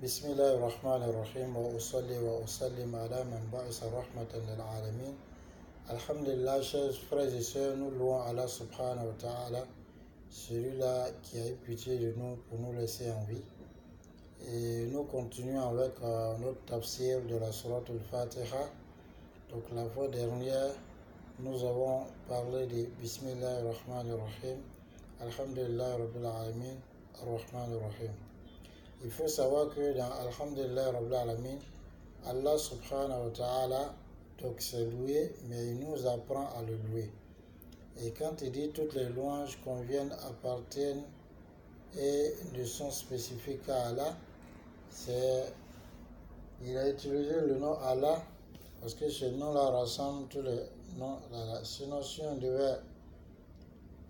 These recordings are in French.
بسم الله الرحمن الرحيم وأصلي وأسلم على من بعث رحمة للعالمين. Alhamdulillah, chers frères et sœurs, nous louons Allah subhanahu wa ta'ala, celui-là qui a eu pitié de nous pour nous laisser en vie. Et nous continuons avec notre tafsir de la sourate al-Fatiha. Donc la fois dernière, nous avons parlé de Bismillah ar-Rahman ar-Rahim, Alhamdulillah Rabbil Alamin, ar-Rahman ar-Rahim. Il faut savoir que dans Alhamdulillah Rabbil Alamin, Allah subhanahu wa ta'ala, donc c'est loué, mais il nous apprend à le louer. Et quand il dit toutes les louanges conviennent, appartiennent et ne sont spécifiques à Allah, il a utilisé le nom Allah parce que ce nom-là rassemble tous les noms d'Allah. Sinon, si on devait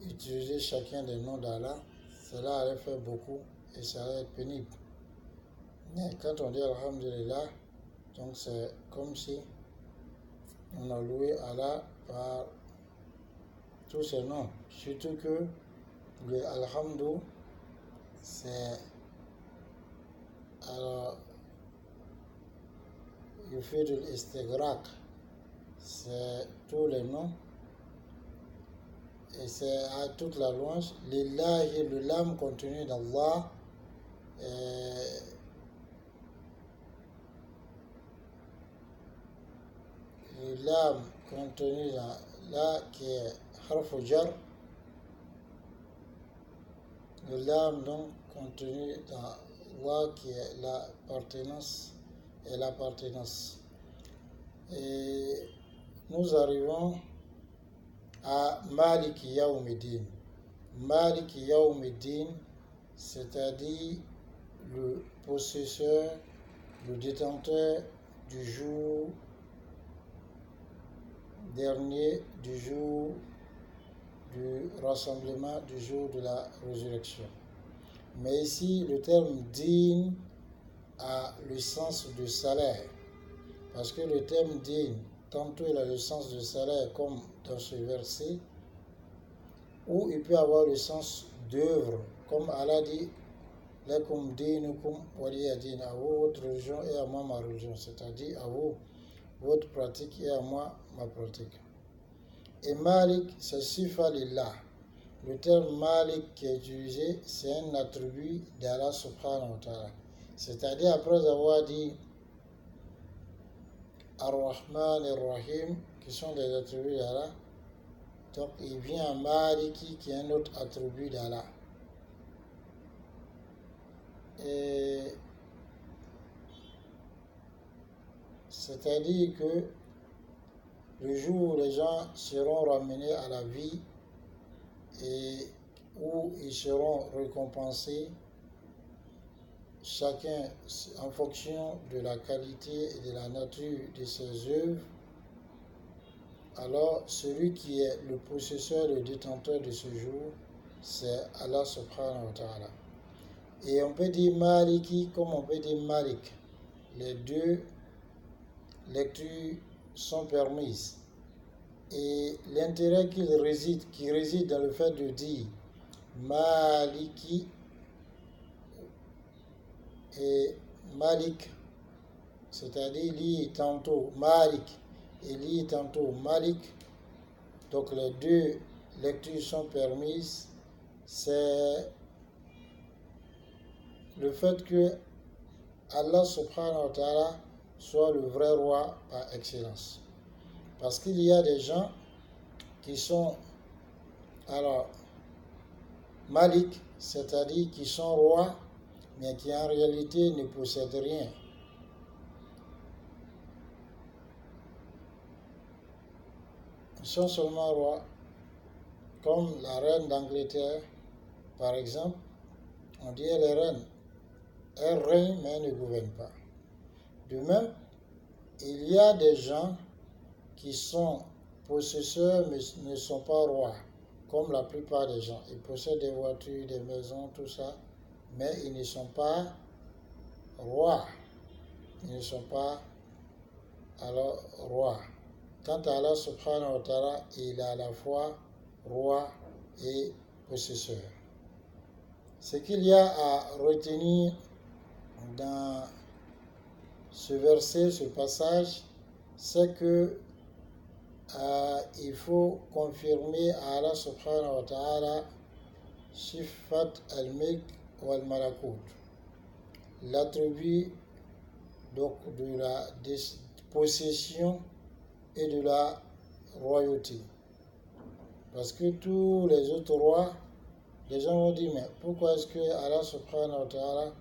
utiliser chacun des noms d'Allah, cela allait faire beaucoup et ça allait être pénible. Mais quand on dit Alhamdulillah, donc c'est comme si on a loué Allah par tous ses noms. Surtout que le Alhamdou, c'est alors il fait de l'istighraq, c'est tous les noms et c'est à toute la louange. Lillahi, le lam contenu d'Allah, le lam contenu dans là qui est harf jar, le lam donc contenu dans là qui est l'appartenance et l'appartenance. Et nous arrivons à Malik Yawmiddin. Malik Yawmiddin, c'est-à-dire le possesseur, le détenteur du jour dernier, du jour du rassemblement, du jour de la résurrection. Mais ici, le terme din a le sens de salaire, parce que le terme din, tantôt il a le sens de salaire, comme dans ce verset, ou il peut avoir le sens d'œuvre, comme Allah dit lakum dinukum waliya din, à vous votre religion et à moi ma religion, c'est-à-dire à vous votre pratique et à moi ma pratique. Et Malik, c'est sifa lillah. Le terme Malik qui est utilisé, c'est un attribut d'Allah subhanahu wa ta'ala. C'est-à-dire après avoir dit Ar-Rahman et Ar-Rahim, qui sont des attributs d'Allah, donc il vient à Maliki qui est un autre attribut d'Allah. Et c'est-à-dire que le jour où les gens seront ramenés à la vie et où ils seront récompensés, chacun en fonction de la qualité et de la nature de ses œuvres, alors celui qui est le possesseur, le détenteur de ce jour, c'est Allah subhanahu wa ta'ala. Et on peut dire Maliki comme on peut dire Malik. Les deux lectures sont permises. Et l'intérêt qui réside dans le fait de dire Maliki et Malik, c'est-à-dire lit tantôt Malik et lit tantôt Malik, donc les deux lectures sont permises, c'est le fait que Allah subhanahu wa ta'ala soit le vrai roi par excellence. Parce qu'il y a des gens qui sont, alors, Malik, c'est-à-dire qui sont rois, mais qui en réalité ne possèdent rien. Ils sont seulement rois, comme la reine d'Angleterre, par exemple. On dit elle est reine. Elle règne, mais elle ne gouverne pas. De même, il y a des gens qui sont possesseurs, mais ne sont pas rois, comme la plupart des gens. Ils possèdent des voitures, des maisons, tout ça, mais ils ne sont pas rois. Ils ne sont pas alors rois. Quant à Allah subhanahu wa ta'ala, il est à la fois roi et possesseur. Ce qu'il y a à retenir dans ce verset, ce passage, c'est que il faut confirmer à Allah subhanahu wa ta'ala Sifat al-Mulk wal-Malakut, l'attribut donc de la possession et de la royauté. Parce que tous les autres rois, les gens vont dire, mais pourquoi est-ce que Allah subhanahu wa ta'ala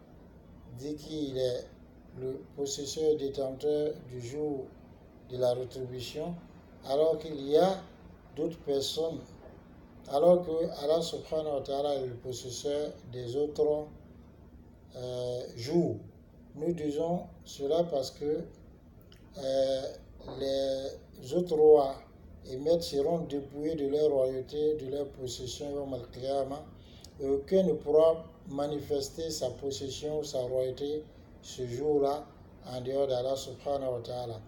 dit qu'il est le possesseur et détenteur du jour de la rétribution, alors qu'il y a d'autres personnes, alors que Allah subhanahu wa ta'ala est le possesseur des autres jours. Nous disons cela parce que les autres rois et maîtres seront dépouillés de leur royauté, de leur possession, et aucun ne pourra manifester sa possession, sa royauté ce jour-là en dehors d'Allah subhanahu wa ta'ala.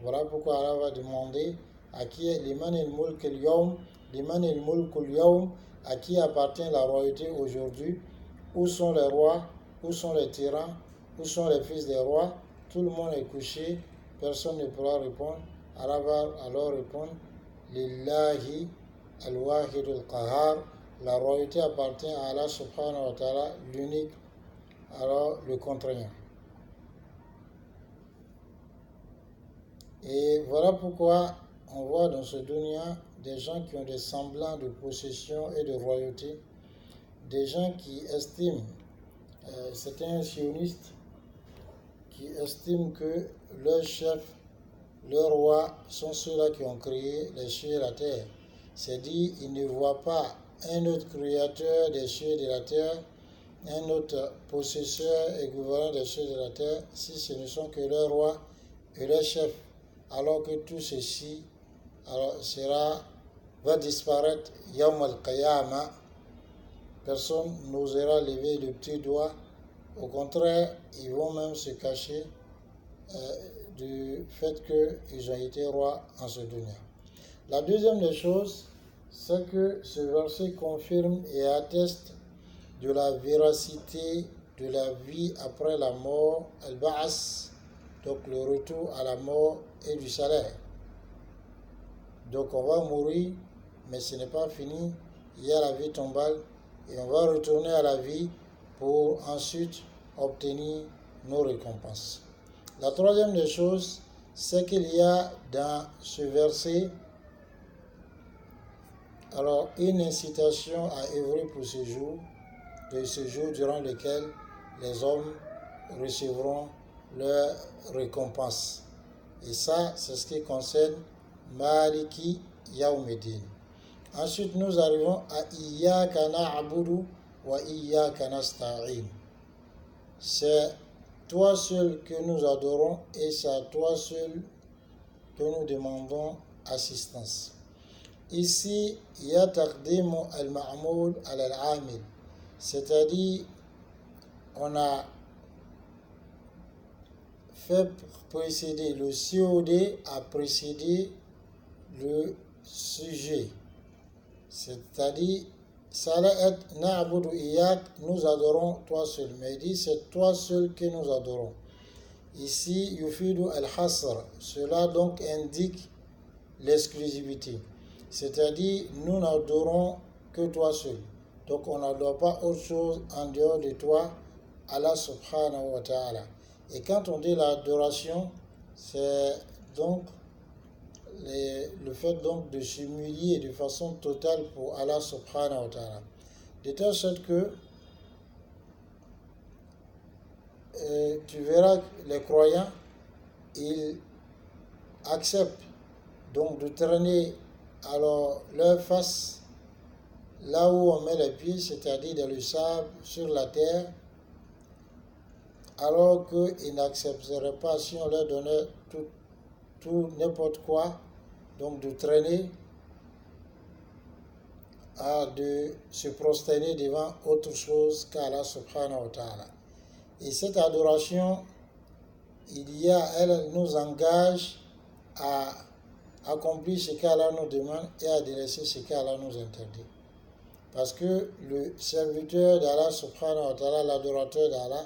Voilà pourquoi Allah va demander à qui est liman al-mulk al-yawm, liman al-mulk al-yawm, à qui appartient la royauté aujourd'hui, où sont les rois, où sont les tyrans, où sont les fils des rois. Tout le monde est couché, personne ne pourra répondre. Allah va alors répondre Lillahi al-wahid al-qahar, la royauté appartient à Allah subhanahu wa ta'ala, l'unique, alors le contraignant. Et voilà pourquoi on voit dans ce dunya des gens qui ont des semblants de possession et de royauté, des gens qui estiment, certains sionistes, qui estiment que leurs chefs, leurs rois sont ceux-là qui ont créé les cieux et la terre. C'est-à-dire, ils ne voient pas un autre créateur des cieux et de la terre, un autre possesseur et gouverneur des cieux et de la terre, si ce ne sont que leurs rois et leurs chefs. Alors que tout ceci va disparaître Yawm al-Qiyamah. Personne n'osera lever le petit doigt. Au contraire, ils vont même se cacher du fait qu'ils ont été rois en ce dunya. La deuxième des choses, c'est que ce verset confirme et atteste de la véracité de la vie après la mort, al-Ba'as, donc le retour à la mort et du salaire. Donc on va mourir, mais ce n'est pas fini, il y a la vie tombale et on va retourner à la vie pour ensuite obtenir nos récompenses. La troisième des choses, c'est qu'il y a dans ce verset alors une incitation à œuvrer pour ce jour, durant lequel les hommes recevront leur récompense. Et ça, c'est ce qui concerne Maliki Yawmiddin. Ensuite, nous arrivons à Iyyaka na'budu wa Iyyaka nasta'in. C'est toi seul que nous adorons et c'est à toi seul que nous demandons assistance. Ici, il y a taqdimu al-ma'moul al-amil, c'est-à-dire on a fait précéder, le COD a précédé le sujet. C'est-à-dire, ça allait être Na'budu Iyyak, nous adorons toi seul. Mais il dit, c'est toi seul que nous adorons. Ici, Yufidu al-Hasr, cela donc indique l'exclusivité. C'est-à-dire, nous n'adorons que toi seul. Donc, on n'adore pas autre chose en dehors de toi, Allah subhanahu wa ta'ala. Et quand on dit l'adoration, c'est donc le fait donc de s'humilier de façon totale pour Allah subhanahu wa ta'ala. De telle sorte que tu verras les croyants, ils acceptent donc de traîner alors leur face là où on met les pieds, c'est-à-dire dans le sable, sur la terre, alors qu'ils n'accepteraient pas si on leur donnait tout n'importe quoi, donc de traîner, de se prosterner devant autre chose qu'Allah subhanahu wa ta'ala. Et cette adoration, elle nous engage à accomplir ce qu'Allah nous demande et à délaisser ce qu'Allah nous interdit. Parce que le serviteur d'Allah subhanahu wa ta'ala, l'adorateur d'Allah,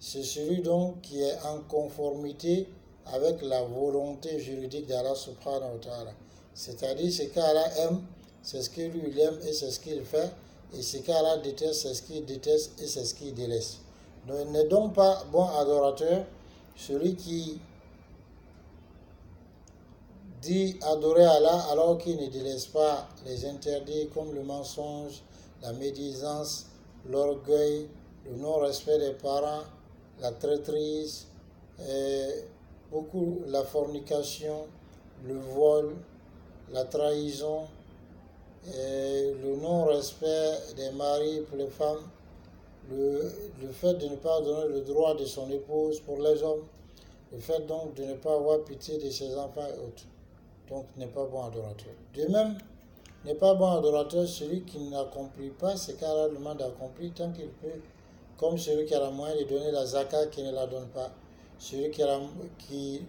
c'est celui donc qui est en conformité avec la volonté juridique d'Allah subhanahu wa ta'ala. C'est-à-dire ce qu'Allah aime, c'est ce que lui il aime et c'est ce qu'il fait. Et ce qu'Allah déteste, c'est ce qu'il déteste et c'est ce qu'il délaisse. Donc il n'est donc pas bon adorateur celui qui dit adorer Allah alors qu'il ne délaisse pas les interdits comme le mensonge, la médisance, l'orgueil, le non-respect des parents, la traîtrise, beaucoup la fornication, le vol, la trahison, le non-respect des maris pour les femmes, le fait de ne pas donner le droit de son épouse pour les hommes, le fait donc de ne pas avoir pitié de ses enfants et autres. Donc n'est pas bon adorateur. De même, n'est pas bon adorateur celui qui n'accomplit pas ce qu'Allah lui demande d'accomplir tant qu'il peut, comme celui qui a la moyen de donner la zakat qui ne la donne pas, celui qui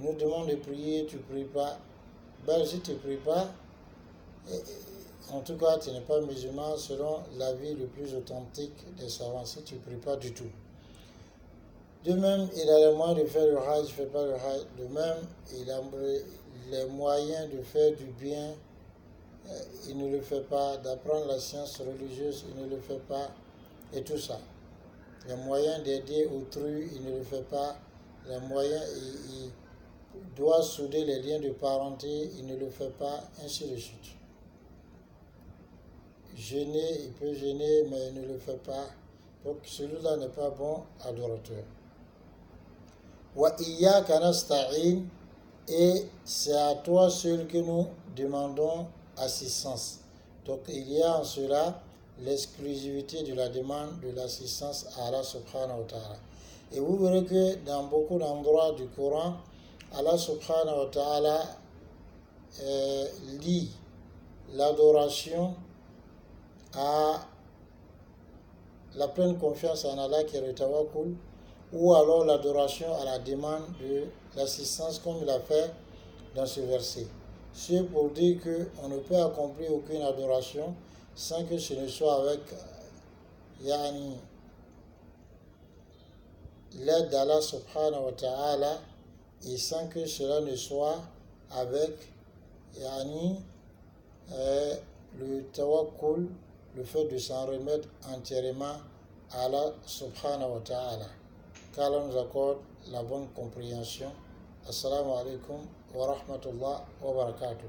nous demande de prier, tu ne pries pas. Ben, si tu ne pries pas, en tout cas tu n'es pas musulman selon l'avis le plus authentique des savants, si tu ne pries pas du tout. De même, il a les moyens de faire le hajj, il ne fait pas le hajj. De même, il a les moyens de faire du bien, il ne le fait pas, d'apprendre la science religieuse, il ne le fait pas, et tout ça. Les moyens d'aider autrui, il ne le fait pas. Les moyens, il doit souder les liens de parenté, il ne le fait pas, ainsi de suite. Gêner, il peut gêner, mais il ne le fait pas. Donc celui-là n'est pas bon adorateur. Wa iyyaka nasta'in, et c'est à toi seul que nous demandons assistance. Donc il y a en cela l'exclusivité de la demande de l'assistance à Allah subhanahu wa ta'ala. Et vous verrez que dans beaucoup d'endroits du Coran, Allah subhanahu wa ta'ala lie l'adoration à la pleine confiance en Allah qui est le tawakkul, ou alors l'adoration à la demande de l'assistance comme il a fait dans ce verset. C'est pour dire qu'on ne peut accomplir aucune adoration sans que ce ne soit avec l'aide d'Allah subhanahu wa ta'ala, et sans que cela ne soit avec le tawakkul, le fait de s'en remettre entièrement à Allah subhanahu wa ta'ala. Qu'Allah nous accorde la bonne compréhension. Assalamu alaikum wa rahmatullah wa barakatuh.